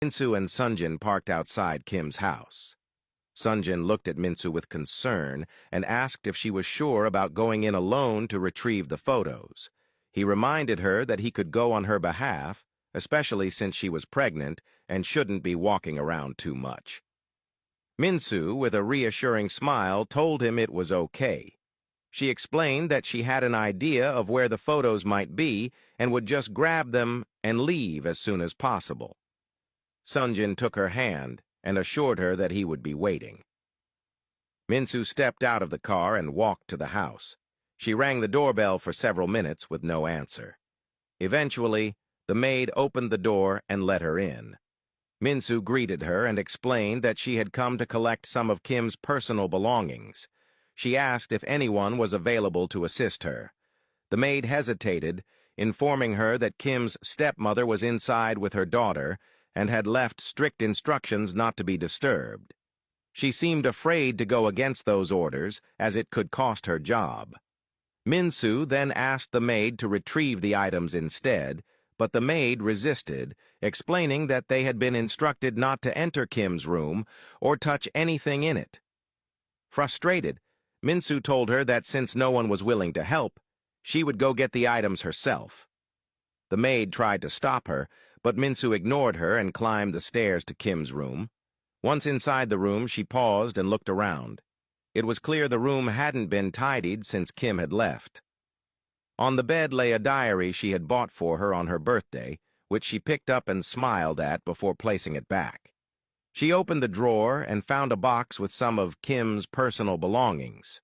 Minsu and Sunjin parked outside Kim's house. Sunjin looked at Minsu with concern and asked if she was sure about going in alone to retrieve the photos. He reminded her that he could go on her behalf, especially since she was pregnant and shouldn't be walking around too much. Minsu, with a reassuring smile, told him it was okay. She explained that she had an idea of where the photos might be and would just grab them and leave as soon as possible. Sunjin took her hand and assured her that he would be waiting. Minsu stepped out of the car and walked to the house. She rang the doorbell for several minutes with no answer. Eventually, the maid opened the door and let her in. Minsu greeted her and explained that she had come to collect some of Kim's personal belongings. She asked if anyone was available to assist her. The maid hesitated, informing her that Kim's stepmother was inside with her daughter and had left strict instructions not to be disturbed. She seemed afraid to go against those orders, as it could cost her job. Minsu then asked the maid to retrieve the items instead, but the maid resisted, explaining that they had been instructed not to enter Kim's room or touch anything in it. Frustrated, Minsu told her that since no one was willing to help, she would go get the items herself. The maid tried to stop her, but Minsu ignored her and climbed the stairs to Kim's room. Once inside the room, she paused and looked around. It was clear the room hadn't been tidied since Kim had left. On the bed lay a diary she had bought for her on her birthday, which she picked up and smiled at before placing it back. She opened the drawer and found a box with some of Kim's personal belongings.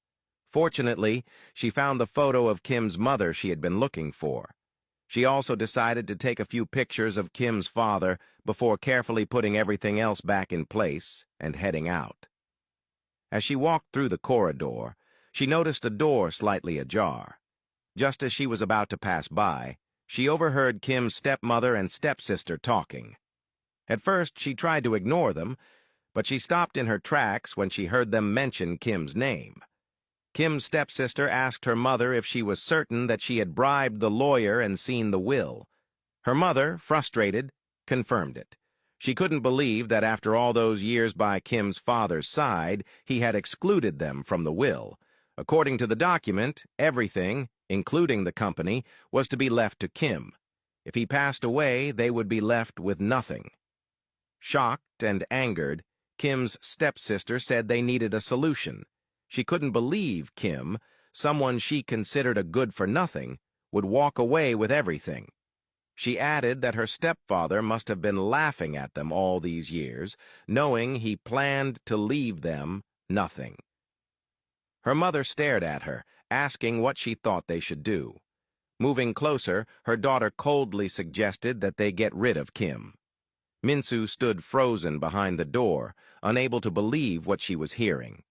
Fortunately, she found the photo of Kim's mother she had been looking for. She also decided to take a few pictures of Kim's father before carefully putting everything else back in place and heading out. As she walked through the corridor, she noticed a door slightly ajar. Just as she was about to pass by, she overheard Kim's stepmother and stepsister talking. At first, she tried to ignore them, but she stopped in her tracks when she heard them mention Kim's name. Kim's stepsister asked her mother if she was certain that she had bribed the lawyer and seen the will. Her mother, frustrated, confirmed it. She couldn't believe that after all those years by Kim's father's side, he had excluded them from the will. According to the document, everything, including the company, was to be left to Kim. If he passed away, they would be left with nothing. Shocked and angered, Kim's stepsister said they needed a solution. She couldn't believe Kim, someone she considered a good-for-nothing, would walk away with everything. She added that her stepfather must have been laughing at them all these years, knowing he planned to leave them nothing. Her mother stared at her, asking what she thought they should do. Moving closer, her daughter coldly suggested that they get rid of Kim. Minsu stood frozen behind the door, unable to believe what she was hearing.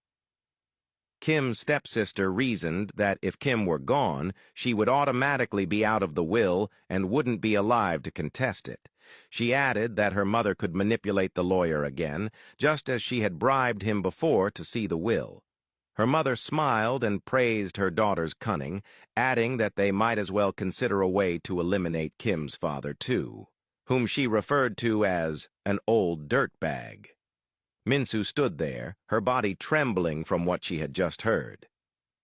Kim's stepsister reasoned that if Kim were gone, she would automatically be out of the will and wouldn't be alive to contest it. She added that her mother could manipulate the lawyer again, just as she had bribed him before to see the will. Her mother smiled and praised her daughter's cunning, adding that they might as well consider a way to eliminate Kim's father too, whom she referred to as an old dirtbag. Minsu stood there, her body trembling from what she had just heard.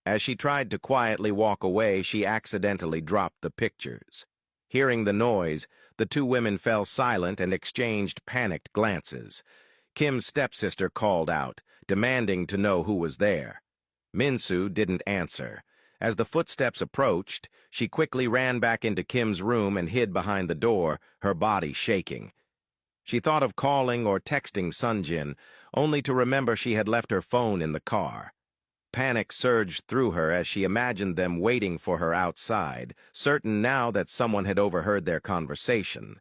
As she tried to quietly walk away, she accidentally dropped the pictures. Hearing the noise, the two women fell silent and exchanged panicked glances. Kim's stepsister called out, demanding to know who was there. Minsu didn't answer. As the footsteps approached, she quickly ran back into Kim's room and hid behind the door, her body shaking. She thought of calling or texting Sunjin, only to remember she had left her phone in the car. Panic surged through her as she imagined them waiting for her outside, certain now that someone had overheard their conversation.